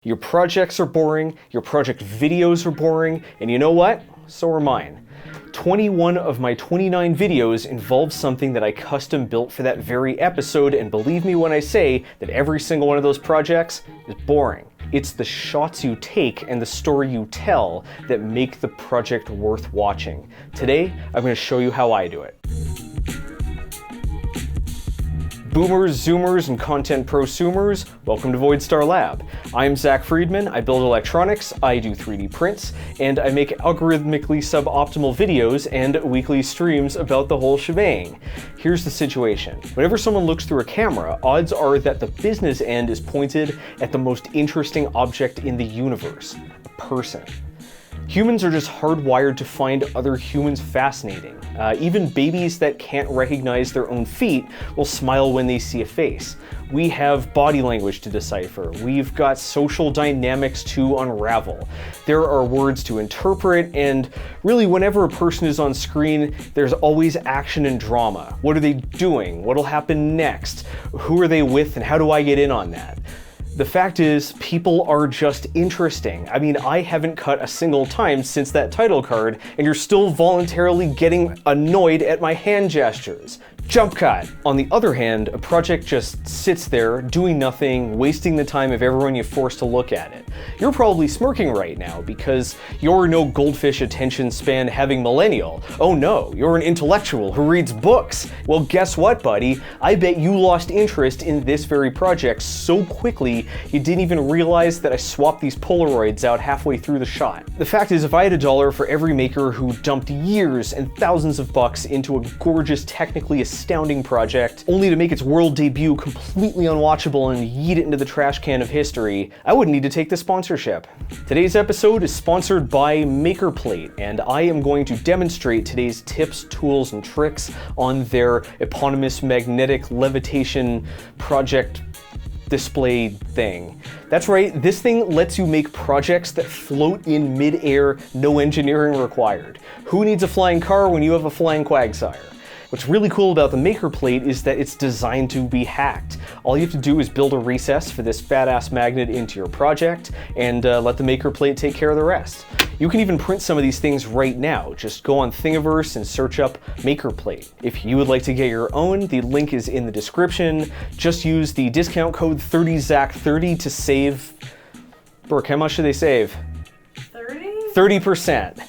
Your projects are boring, your project videos are boring, and you know what? So are mine. 21 of my 29 videos involve something that I custom built for that very episode, and believe me when I say that every single one of those projects is boring. It's the shots you take and the story you tell that make the project worth watching. Today, I'm going to show you how I do it. Boomers, Zoomers, and content prosumers, welcome to Voidstar Lab. I'm Zack Freedman, I build electronics, I do 3D prints, and I make algorithmically suboptimal videos and weekly streams about the whole shebang. Here's the situation. Whenever someone looks through a camera, odds are that the business end is pointed at the most interesting object in the universe, a person. Humans are just hardwired to find other humans fascinating. Even babies that can't recognize their own feet will smile when they see a face. We have body language to decipher. We've got social dynamics to unravel. There are words to interpret, and really whenever a person is on screen, there's always action and drama. What are they doing? What'll happen next? Who are they with, and how do I get in on that? The fact is, people are just interesting. I mean, I haven't cut a single time since that title card, and you're still voluntarily getting annoyed at my hand gestures. Jump cut! On the other hand, a project just sits there, doing nothing, wasting the time of everyone you force to look at it. You're probably smirking right now because you're no goldfish attention span having millennial. Oh no, you're an intellectual who reads books. Well, guess what, buddy? I bet you lost interest in this very project so quickly you didn't even realize that I swapped these Polaroids out halfway through the shot. The fact is, if I had $1 for every maker who dumped years and thousands of bucks into a gorgeous, technically astounding project, only to make its world debut completely unwatchable and yeet it into the trash can of history, I wouldn't need to take the sponsorship. Today's episode is sponsored by MakerPlate, and I am going to demonstrate today's tips, tools, and tricks on their eponymous magnetic levitation project display thing. That's right, this thing lets you make projects that float in mid-air, no engineering required. Who needs a flying car when you have a flying Quagsire? What's really cool about the MakerPlate is that it's designed to be hacked. All you have to do is build a recess for this fat-ass magnet into your project and let the MakerPlate take care of the rest. You can even print some of these things right now. Just go on Thingiverse and search up MakerPlate. If you would like to get your own, the link is in the description. Just use the discount code 30Zack30 to save... Brooke, how much should they save? 30%.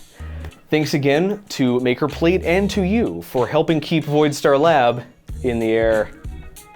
Thanks again to MakerPlate and to you for helping keep Voidstar Lab in the air.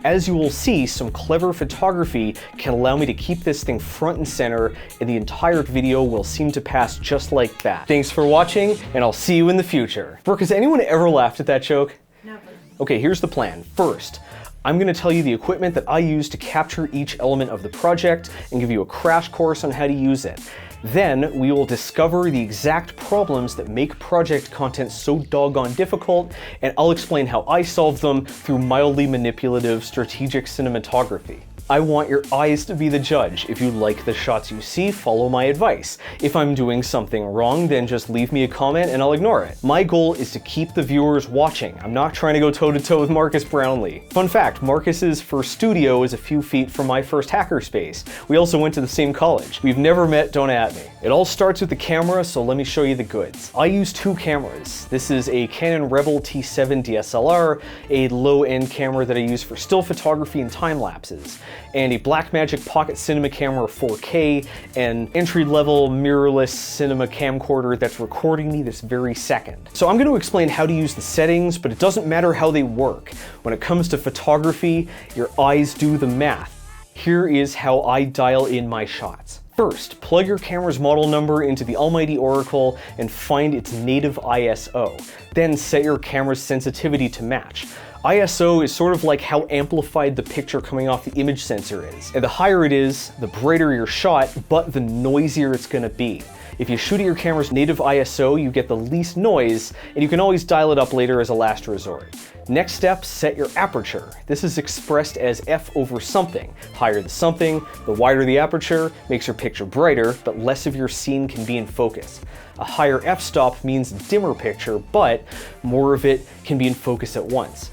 As you will see, some clever photography can allow me to keep this thing front and center, and the entire video will seem to pass just like that. Thanks for watching, and I'll see you in the future. Brooke, has anyone ever laughed at that joke? Never. Okay, here's the plan. First, I'm going to tell you the equipment that I use to capture each element of the project and give you a crash course on how to use it. Then we will discover the exact problems that make project content so doggone difficult, and I'll explain how I solve them through mildly manipulative strategic cinematography. I want your eyes to be the judge. If you like the shots you see, follow my advice. If I'm doing something wrong, then just leave me a comment and I'll ignore it. My goal is to keep the viewers watching. I'm not trying to go toe-to-toe with Marcus Brownlee. Fun fact, Marcus's first studio is a few feet from my first hackerspace. We also went to the same college. We've never met, don't at me. It all starts with the camera, so let me show you the goods. I use two cameras. This is a Canon Rebel T7 DSLR, a low-end camera that I use for still photography and time lapses, and a Blackmagic Pocket Cinema Camera 4K, an entry-level mirrorless cinema camcorder that's recording me this very second. So I'm going to explain how to use the settings, but it doesn't matter how they work. When it comes to photography, your eyes do the math. Here is how I dial in my shots. First, plug your camera's model number into the almighty Oracle and find its native ISO. Then set your camera's sensitivity to match. ISO is sort of like how amplified the picture coming off the image sensor is. And the higher it is, the brighter your shot, but the noisier it's gonna be. If you shoot at your camera's native ISO, you get the least noise, and you can always dial it up later as a last resort. Next step, set your aperture. This is expressed as f over something. Higher the something, the wider the aperture, makes your picture brighter, but less of your scene can be in focus. A higher f-stop means dimmer picture, but more of it can be in focus at once.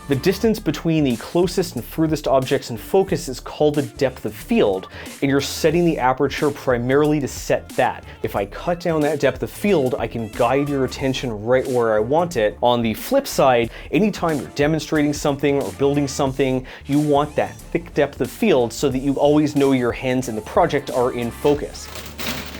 The distance between the closest and furthest objects in focus is called the depth of field, and you're setting the aperture primarily to set that. If I cut down that depth of field, I can guide your attention right where I want it. On the flip side, anytime you're demonstrating something or building something, you want that thick depth of field so that you always know your hands in the project are in focus.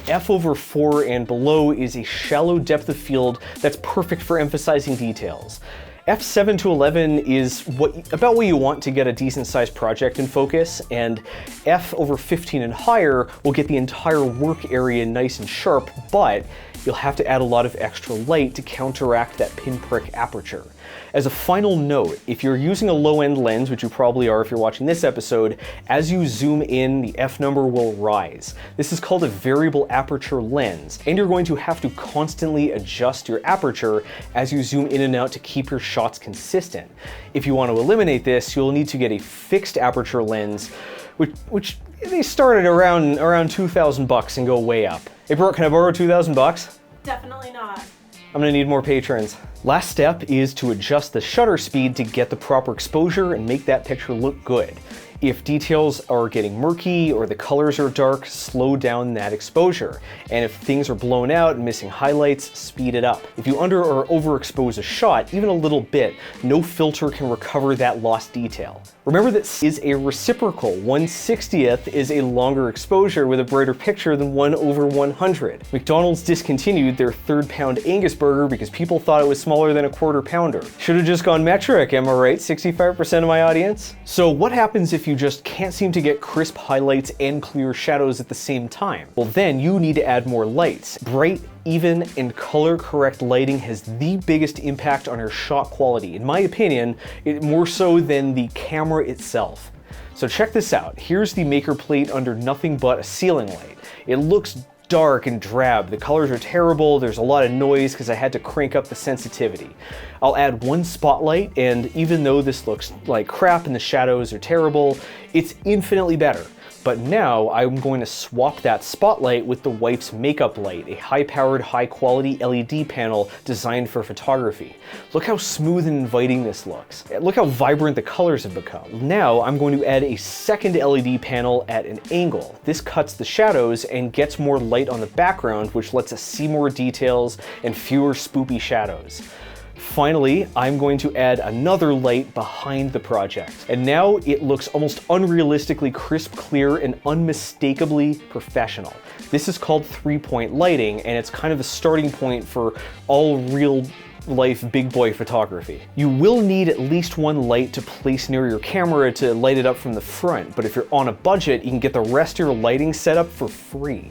f/4 and below is a shallow depth of field that's perfect for emphasizing details. f7 to 11 is about what you want to get a decent sized project in focus, and f/15 and higher will get the entire work area nice and sharp, but you'll have to add a lot of extra light to counteract that pinprick aperture. As a final note, if you're using a low-end lens, which you probably are if you're watching this episode, as you zoom in, the f number will rise. This is called a variable aperture lens, and you're going to have to constantly adjust your aperture as you zoom in and out to keep your shots consistent. If you want to eliminate this, you'll need to get a fixed aperture lens, which they start at around 2,000 bucks and go way up. Hey Brooke, can I borrow 2,000 bucks? Definitely not. I'm gonna need more patrons. Last step is to adjust the shutter speed to get the proper exposure and make that picture look good. If details are getting murky or the colors are dark, slow down that exposure. And if things are blown out and missing highlights, speed it up. If you under or overexpose a shot, even a little bit, no filter can recover that lost detail. Remember, this is a reciprocal. 1/60th is a longer exposure with a brighter picture than 1/100. McDonald's discontinued their 3rd pound Angus burger because people thought it was smaller than a 1/4 pounder. Should have just gone metric, am I right? 65% of my audience? So what happens if you just can't seem to get crisp highlights and clear shadows at the same time? Well, then you need to add more lights. Bright, even, and color-correct lighting has the biggest impact on your shot quality. In my opinion, more so than the camera itself. So check this out. Here's the maker plate under nothing but a ceiling light. It looks dark and drab. The colors are terrible. There's a lot of noise because I had to crank up the sensitivity. I'll add one spotlight, and even though this looks like crap and the shadows are terrible, it's infinitely better. But now I'm going to swap that spotlight with the wife's makeup light, a high-powered, high-quality LED panel designed for photography. Look how smooth and inviting this looks. Look how vibrant the colors have become. Now I'm going to add a second LED panel at an angle. This cuts the shadows and gets more light on the background, which lets us see more details and fewer spoopy shadows. Finally, I'm going to add another light behind the project. And now it looks almost unrealistically crisp, clear, and unmistakably professional. This is called 3-point lighting, and it's kind of the starting point for all real life big boy photography. You will need at least one light to place near your camera to light it up from the front, but if you're on a budget, you can get the rest of your lighting set up for free.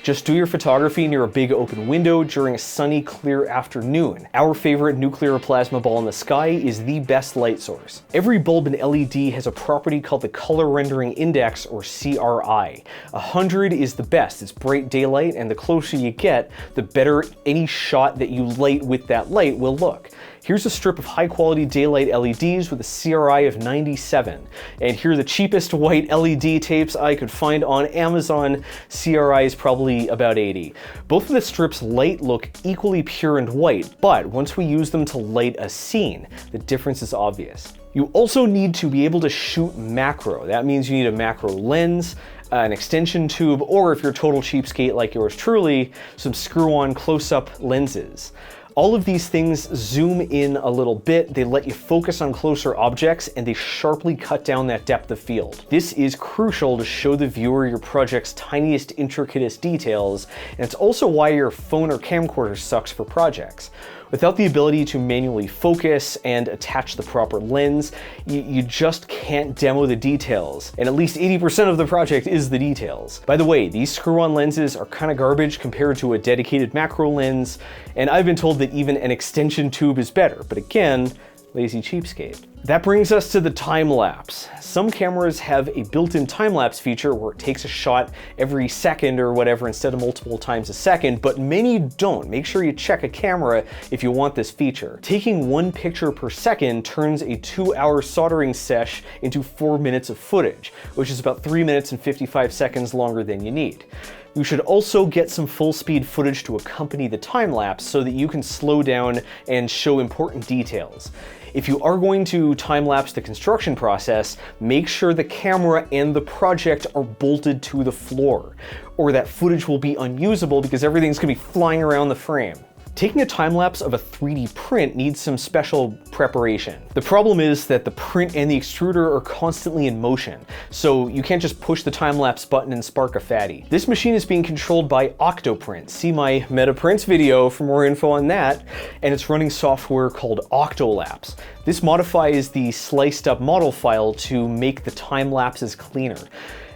Just do your photography near a big open window during a sunny, clear afternoon. Our favorite nuclear plasma ball in the sky is the best light source. Every bulb in LED has a property called the color rendering index, or CRI. 100 is the best. It's bright daylight, and the closer you get, the better any shot that you light with that light will look. Here's a strip of high-quality daylight LEDs with a CRI of 97. And here are the cheapest white LED tapes I could find on Amazon. CRI is probably about 80. Both of the strips light look equally pure and white, but once we use them to light a scene, the difference is obvious. You also need to be able to shoot macro. That means you need a macro lens, an extension tube, or if you're a total cheapskate like yours truly, some screw-on close-up lenses. All of these things zoom in a little bit, they let you focus on closer objects, and they sharply cut down that depth of field. This is crucial to show the viewer your project's tiniest, intricatest details, and it's also why your phone or camcorder sucks for projects. Without the ability to manually focus and attach the proper lens, you just can't demo the details. And at least 80% of the project is the details. By the way, these screw-on lenses are kind of garbage compared to a dedicated macro lens, and I've been told that even an extension tube is better, but again, lazy cheapskate. That brings us to the time lapse. Some cameras have a built-in time lapse feature where it takes a shot every second or whatever instead of multiple times a second, but many don't. Make sure you check a camera if you want this feature. Taking one picture per second turns a 2-hour soldering sesh into 4 minutes of footage, which is about 3 minutes and 55 seconds longer than you need. You should also get some full speed footage to accompany the time lapse so that you can slow down and show important details. If you are going to time lapse the construction process, make sure the camera and the project are bolted to the floor, or that footage will be unusable because everything's gonna be flying around the frame. Taking a time-lapse of a 3D print needs some special preparation. The problem is that the print and the extruder are constantly in motion, so you can't just push the time-lapse button and spark a fatty. This machine is being controlled by Octoprint. See my MetaPrints video for more info on that, and it's running software called Octolapse. This modifies the sliced up model file to make the time lapses cleaner.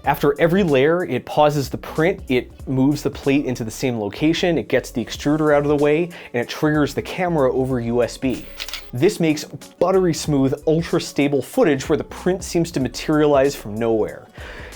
After every layer, it pauses the print, it moves the plate into the same location, it gets the extruder out of the way, and it triggers the camera over USB. This makes buttery smooth, ultra stable footage where the print seems to materialize from nowhere.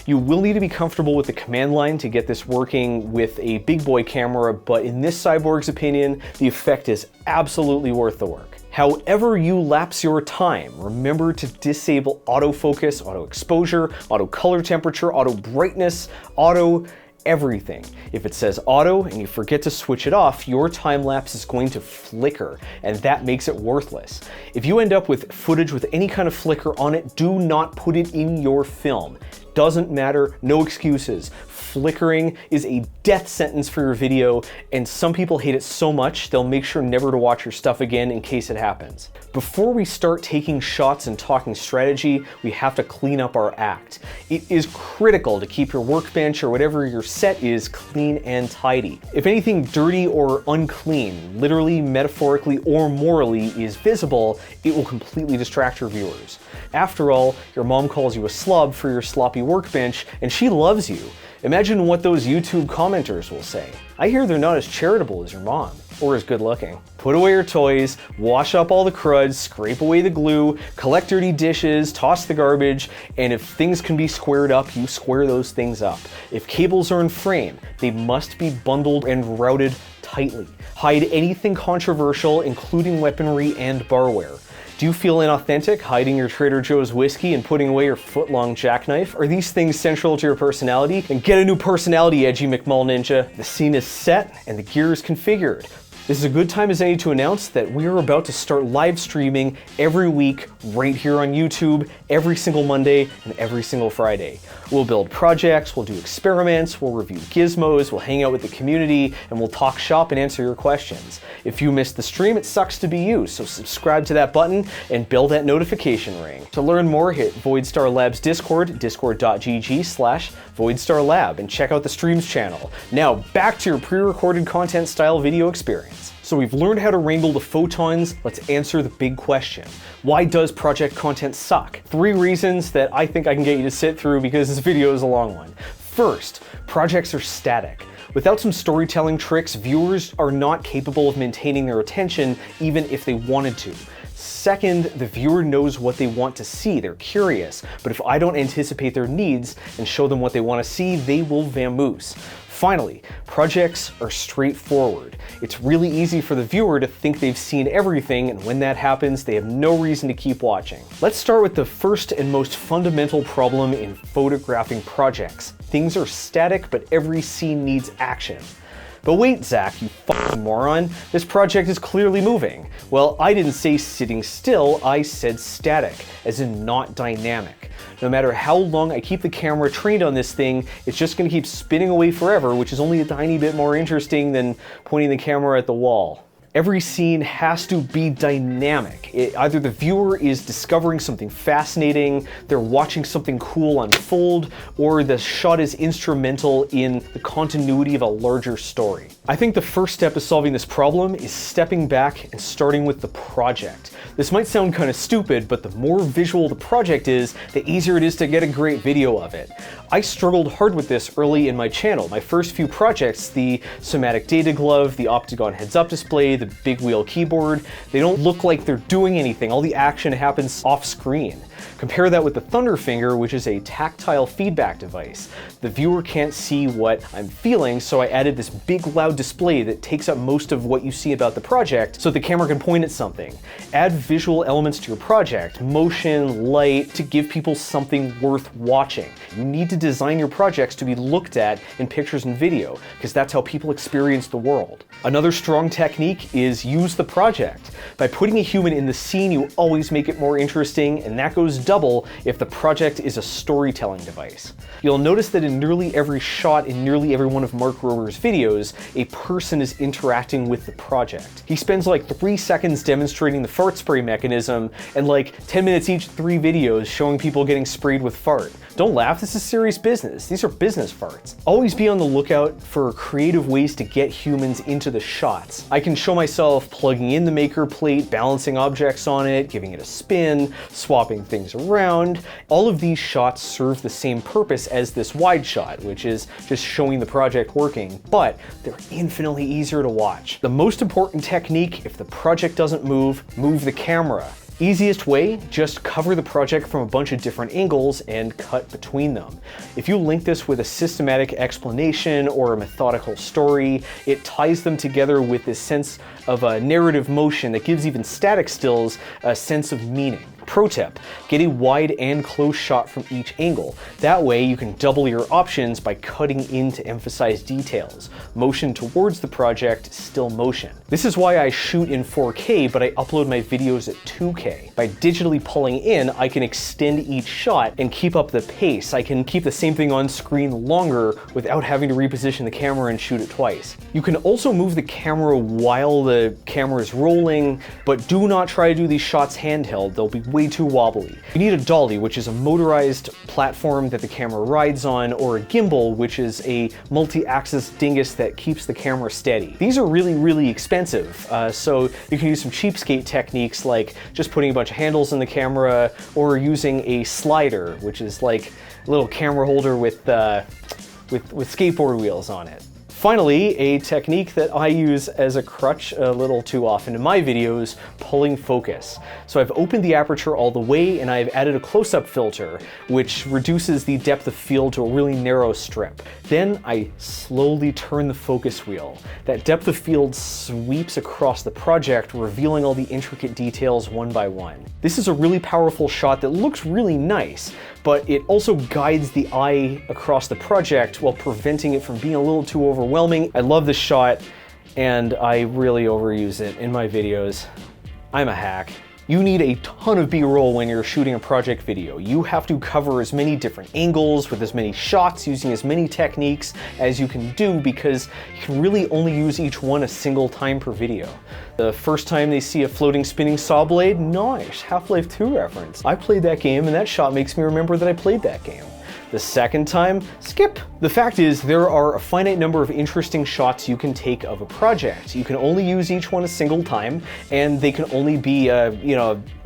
You will need to be comfortable with the command line to get this working with a big boy camera, but in this cyborg's opinion, the effect is absolutely worth the work. However you lapse your time, remember to disable autofocus, auto exposure, auto color temperature, auto brightness, auto everything. If it says auto and you forget to switch it off, your time lapse is going to flicker, and that makes it worthless. If you end up with footage with any kind of flicker on it, do not put it in your film. Doesn't matter, no excuses. Flickering is a death sentence for your video, and some people hate it so much they'll make sure never to watch your stuff again in case it happens. Before we start taking shots and talking strategy, we have to clean up our act. It is critical to keep your workbench or whatever your set is clean and tidy. If anything dirty or unclean, literally, metaphorically, or morally is visible, it will completely distract your viewers. After all, your mom calls you a slob for your sloppy workbench, and she loves you. Imagine what those YouTube commenters will say. I hear they're not as charitable as your mom, or as good looking. Put away your toys, wash up all the crud, scrape away the glue, collect dirty dishes, toss the garbage, and if things can be squared up, you square those things up. If cables are in frame, they must be bundled and routed tightly. Hide anything controversial, including weaponry and barware. Do you feel inauthentic hiding your Trader Joe's whiskey and putting away your foot-long jackknife? Are these things central to your personality? Then get a new personality, edgy McMull Ninja. The scene is set and the gear is configured. This is a good time as any to announce that we are about to start live streaming every week right here on YouTube, every single Monday and every single Friday. We'll build projects, we'll do experiments, we'll review gizmos, we'll hang out with the community, and we'll talk shop and answer your questions. If you missed the stream, it sucks to be you, so subscribe to that button and bell that notification ring. To learn more, hit Voidstar Lab's Discord, discord.gg/VoidStarLab, and check out the streams channel. Now, back to your pre-recorded content style video experience. So we've learned how to wrangle the photons, let's answer the big question. Why does project content suck? 3 reasons that I think I can get you to sit through because this video is a long one. First, projects are static. Without some storytelling tricks, viewers are not capable of maintaining their attention even if they wanted to. Second, the viewer knows what they want to see, they're curious, but if I don't anticipate their needs and show them what they want to see, they will vamoose. Finally, projects are straightforward. It's really easy for the viewer to think they've seen everything, and when that happens, they have no reason to keep watching. Let's start with the first and most fundamental problem in photographing projects. Things are static, but every scene needs action. But wait, Zack, you fucking moron. This project is clearly moving. Well, I didn't say sitting still, I said static, as in not dynamic. No matter how long I keep the camera trained on this thing, it's just gonna keep spinning away forever, which is only a tiny bit more interesting than pointing the camera at the wall. Every scene has to be dynamic. Either the viewer is discovering something fascinating, they're watching something cool unfold, or the shot is instrumental in the continuity of a larger story. I think the first step to solving this problem is stepping back and starting with the project. This might sound kind of stupid, but the more visual the project is, the easier it is to get a great video of it. I struggled hard with this early in my channel. My first few projects, the somatic data glove, the Optigon heads-up display, the the big wheel keyboard. They don't look like they're doing anything. All the action happens off screen. Compare that with the Thunderfinger, which is a tactile feedback device. The viewer can't see what I'm feeling, so I added this big loud display that takes up most of what you see about the project so the camera can point at something. Add visual elements to your project, motion, light, to give people something worth watching. You need to design your projects to be looked at in pictures and video, because that's how people experience the world. Another strong technique is use the project. By putting a human in the scene, you always make it more interesting, and that goes double if the project is a storytelling device. You'll notice that in nearly every shot in nearly every one of Mark Rober's videos, a person is interacting with the project. He spends like 3 seconds demonstrating the fart spray mechanism and like 10 minutes each 3 videos showing people getting sprayed with fart. Don't laugh, this is serious business. These are business farts. Always be on the lookout for creative ways to get humans into the shots. I can show myself plugging in the maker plate, balancing objects on it, giving it a spin, swapping things around. All of these shots serve the same purpose as this wide shot, which is just showing the project working, but they're infinitely easier to watch. The most important technique, if the project doesn't move, move the camera. Easiest way, just cover the project from a bunch of different angles and cut between them. If you link this with a systematic explanation or a methodical story, it ties them together with this sense of a narrative motion that gives even static stills a sense of meaning. Pro tip, get a wide and close shot from each angle. That way you can double your options by cutting in to emphasize details. Motion towards the project, still motion. This is why I shoot in 4K, but I upload my videos at 2K. By digitally pulling in, I can extend each shot and keep up the pace. I can keep the same thing on screen longer without having to reposition the camera and shoot it twice. You can also move the camera while the camera is rolling, but do not try to do these shots handheld. They'll be way too wobbly. You need a dolly, which is a motorized platform that the camera rides on, or a gimbal, which is a multi-axis dingus that keeps the camera steady. These are really, really expensive, so you can use some cheapskate techniques like just putting a bunch of handles in the camera, or using a slider, which is like a little camera holder with skateboard wheels on it. Finally, a technique that I use as a crutch a little too often in my videos, pulling focus. So I've opened the aperture all the way and I've added a close-up filter, which reduces the depth of field to a really narrow strip. Then I slowly turn the focus wheel. That depth of field sweeps across the project, revealing all the intricate details one by one. This is a really powerful shot that looks really nice, but it also guides the eye across the project while preventing it from being a little too overwhelming. I love this shot, and I really overuse it in my videos. I'm a hack. You need a ton of B-roll when you're shooting a project video. You have to cover as many different angles with as many shots using as many techniques as you can do, because you can really only use each one a single time per video. The first time they see a floating spinning saw blade, nice, Half-Life 2 reference. I played that game and that shot makes me remember that I played that game. The second time, skip. The fact is, there are a finite number of interesting shots you can take of a project. You can only use each one a single time, and they can only be,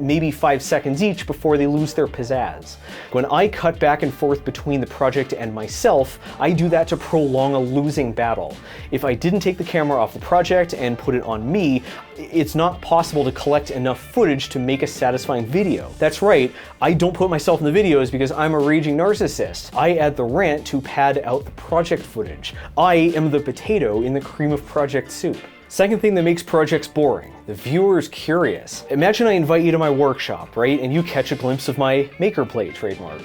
maybe 5 seconds each before they lose their pizzazz. When I cut back and forth between the project and myself, I do that to prolong a losing battle. If I didn't take the camera off the project and put it on me, it's not possible to collect enough footage to make a satisfying video. That's right, I don't put myself in the videos because I'm a raging narcissist. I add the rant to pad out the project footage. I am the potato in the cream of project soup. Second thing that makes projects boring, the viewer is curious. Imagine I invite you to my workshop, right? And you catch a glimpse of my maker plate trademark.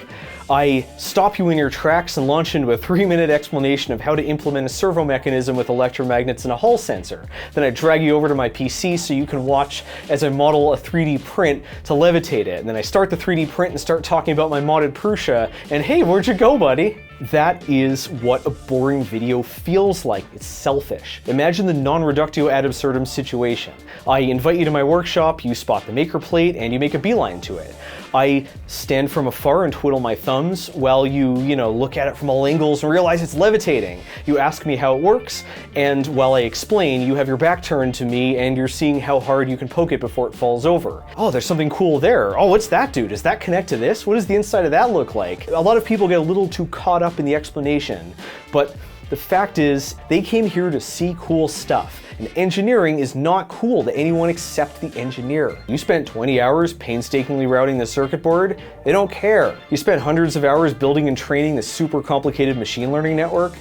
I stop you in your tracks and launch into a 3-minute explanation of how to implement a servo mechanism with electromagnets and a Hall sensor. Then I drag you over to my PC so you can watch as I model a 3D print to levitate it. And then I start the 3D print and start talking about my modded Prusa, and hey, where'd you go, buddy? That is what a boring video feels like. It's selfish. Imagine the non-reductio ad absurdum situation. I invite you to my workshop, you spot the maker plate, and you make a beeline to it. I stand from afar and twiddle my thumbs while you look at it from all angles and realize it's levitating. You ask me how it works, and while I explain, you have your back turned to me and you're seeing how hard you can poke it before it falls over. Oh, there's something cool there. Oh, what's that do? Does that connect to this? What does the inside of that look like? A lot of people get a little too caught up in the explanation, but The fact is, they came here to see cool stuff, and engineering is not cool to anyone except the engineer. You spent 20 hours painstakingly routing the circuit board, they don't care. You spent hundreds of hours building and training the super complicated machine learning network,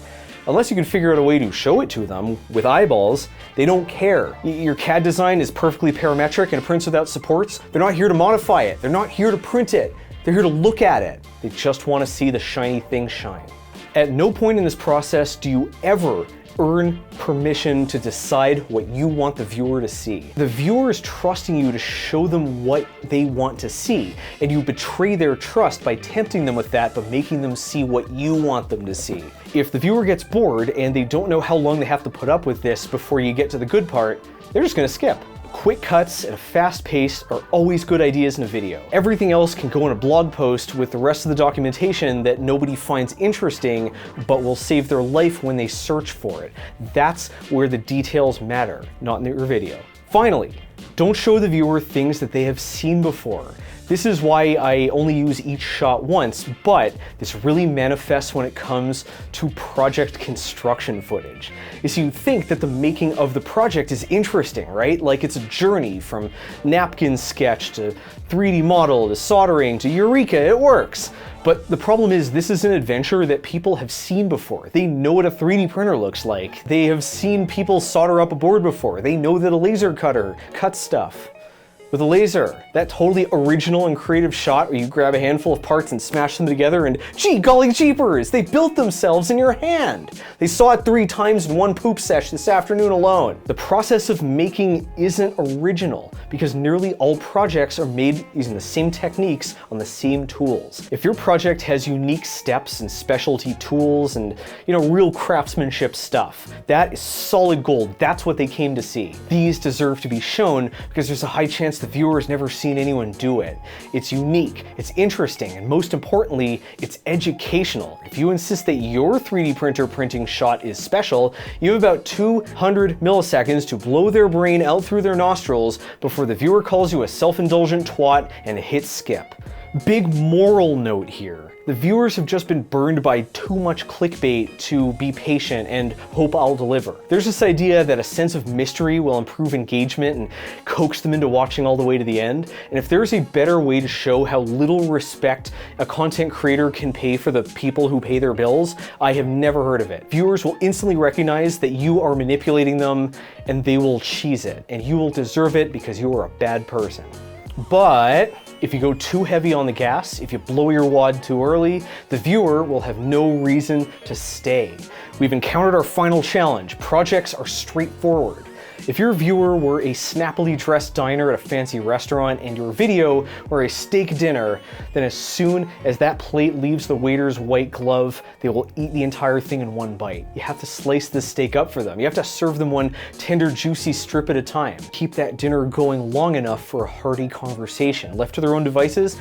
unless you can figure out a way to show it to them with eyeballs, they don't care. Your CAD design is perfectly parametric and it prints without supports. They're not here to modify it. They're not here to print it. They're here to look at it. They just want to see the shiny thing shine. At no point in this process do you ever earn permission to decide what you want the viewer to see. The viewer is trusting you to show them what they want to see, and you betray their trust by tempting them with that, but making them see what you want them to see. If the viewer gets bored and they don't know how long they have to put up with this before you get to the good part, they're just gonna skip. Quick cuts and a fast pace are always good ideas in a video. Everything else can go in a blog post with the rest of the documentation that nobody finds interesting, but will save their life when they search for it. That's where the details matter, not in your video. Finally, don't show the viewer things that they have seen before. This is why I only use each shot once, but this really manifests when it comes to project construction footage. You see, you think that the making of the project is interesting, right? Like it's a journey from napkin sketch to 3D model to soldering to eureka, it works. But the problem is this is an adventure that people have seen before. They know what a 3D printer looks like. They have seen people solder up a board before. They know that a laser cutter cuts stuff with a laser. That totally original and creative shot where you grab a handful of parts and smash them together and gee golly jeepers, they built themselves in your hand. They saw it 3 times in one poop sesh this afternoon alone. The process of making isn't original because nearly all projects are made using the same techniques on the same tools. If your project has unique steps and specialty tools and, real craftsmanship stuff, that is solid gold. That's what they came to see. These deserve to be shown because there's a high chance the viewer has never seen anyone do it. It's unique, it's interesting, and most importantly, it's educational. If you insist that your 3D printer printing shot is special, you have about 200 milliseconds to blow their brain out through their nostrils before the viewer calls you a self-indulgent twat and hits skip. Big moral note here. The viewers have just been burned by too much clickbait to be patient and hope I'll deliver. There's this idea that a sense of mystery will improve engagement and coax them into watching all the way to the end. And if there's a better way to show how little respect a content creator can pay for the people who pay their bills, I have never heard of it. Viewers will instantly recognize that you are manipulating them and they will cheese it. And you will deserve it because you are a bad person. But if you go too heavy on the gas, if you blow your wad too early, the viewer will have no reason to stay. We've encountered our final challenge. Projects are straightforward. If your viewer were a snappily dressed diner at a fancy restaurant and your video were a steak dinner, then as soon as that plate leaves the waiter's white glove, they will eat the entire thing in one bite. You have to slice this steak up for them. You have to serve them one tender, juicy strip at a time. Keep that dinner going long enough for a hearty conversation. Left to their own devices,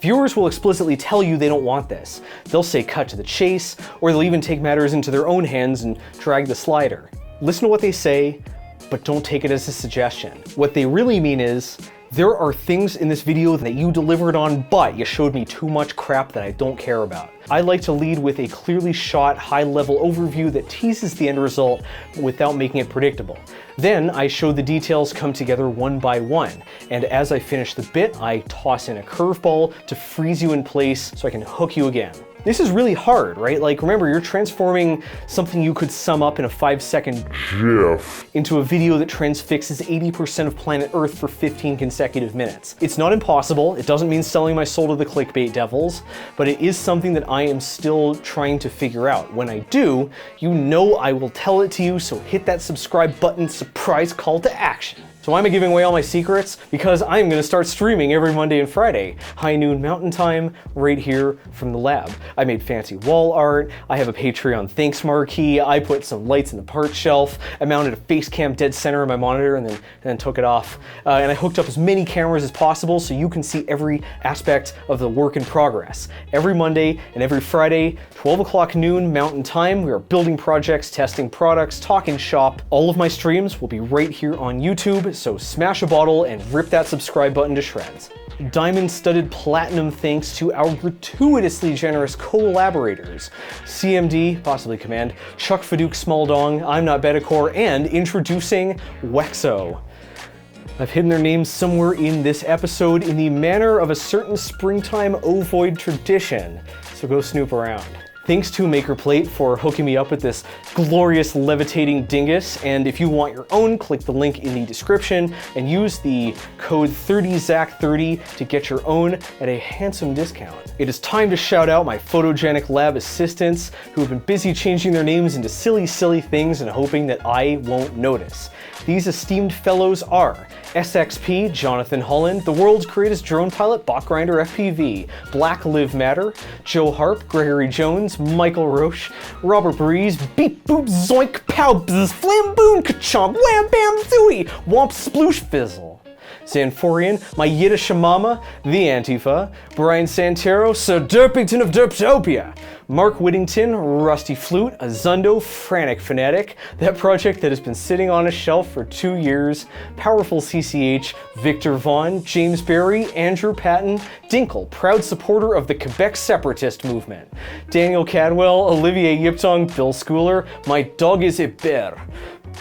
viewers will explicitly tell you they don't want this. They'll say cut to the chase, or they'll even take matters into their own hands and drag the slider. Listen to what they say, but don't take it as a suggestion. What they really mean is, there are things in this video that you delivered on, but you showed me too much crap that I don't care about. I like to lead with a clearly shot, high-level overview that teases the end result without making it predictable. Then I show the details come together one by one, and as I finish the bit, I toss in a curveball to freeze you in place so I can hook you again. This is really hard, right? Like, remember, you're transforming something you could sum up in a 5-second GIF into a video that transfixes 80% of planet Earth for 15 consecutive minutes. It's not impossible. It doesn't mean selling my soul to the clickbait devils, but it is something that I am still trying to figure out. When I do, you know I will tell it to you, so hit that subscribe button, surprise call to action. So why am I giving away all my secrets? Because I'm gonna start streaming every Monday and Friday, high noon mountain time, right here from the lab. I made fancy wall art, I have a Patreon thanks marquee, I put some lights in the part shelf, I mounted a face cam dead center on my monitor and then took it off. And I hooked up as many cameras as possible so you can see every aspect of the work in progress. Every Monday and every Friday, 12 o'clock noon mountain time, we are building projects, testing products, talking shop. All of my streams will be right here on YouTube, so smash a bottle and rip that subscribe button to shreds. Diamond-studded platinum thanks to our gratuitously generous collaborators, CMD, possibly Command, Chuck Fadouk Smalldong, I'm Not Bedicor, and introducing Wexo. I've hidden their names somewhere in this episode in the manner of a certain springtime ovoid tradition, so go snoop around. Thanks to MakerPlate for hooking me up with this glorious levitating dingus, and if you want your own, click the link in the description and use the code 30Zack30 to get your own at a handsome discount. It is time to shout out my photogenic lab assistants who have been busy changing their names into silly things and hoping that I won't notice. These esteemed fellows are SXP, Jonathan Holland, the world's greatest drone pilot, Botgrinder FPV, Black Live Matter, Joe Harp, Gregory Jones, Michael Roche, Robert Breeze, Beep Boop Zoink Pow Bzz Flamboon Kachomp Wham Bam Zooey Womp Sploosh Fizzle. Zanforian, my Yiddish mama, The Antifa, Brian Santero, Sir Derpington of Derptopia, Mark Whittington, Rusty Flute, Azundo, Frantic Fanatic, that project that has been sitting on a shelf for 2 years, Powerful CCH, Victor Vaughn, James Barry, Andrew Patton, Dinkle, proud supporter of the Quebec separatist movement, Daniel Cadwell, Olivier Yiptong, Bill Schooler, my dog is Iber,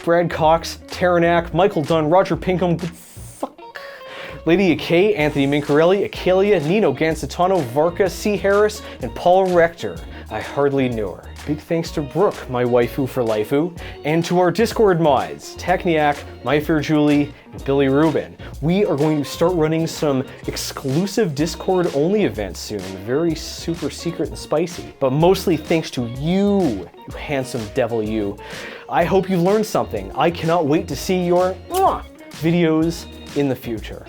Brad Cox, Taranak, Michael Dunn, Roger Pinkham, Lady Akay, Anthony Mincarelli, Acalia, Nino Gansitano, Varka, C. Harris, and Paul Rector. I hardly knew her. Big thanks to Brooke, my waifu for lifeu, and to our Discord mods, Techniac, My Fair Julie, and Billy Rubin. We are going to start running some exclusive Discord-only events soon, very super secret and spicy. But mostly thanks to you handsome devil you. I hope you learned something. I cannot wait to see your videos in the future.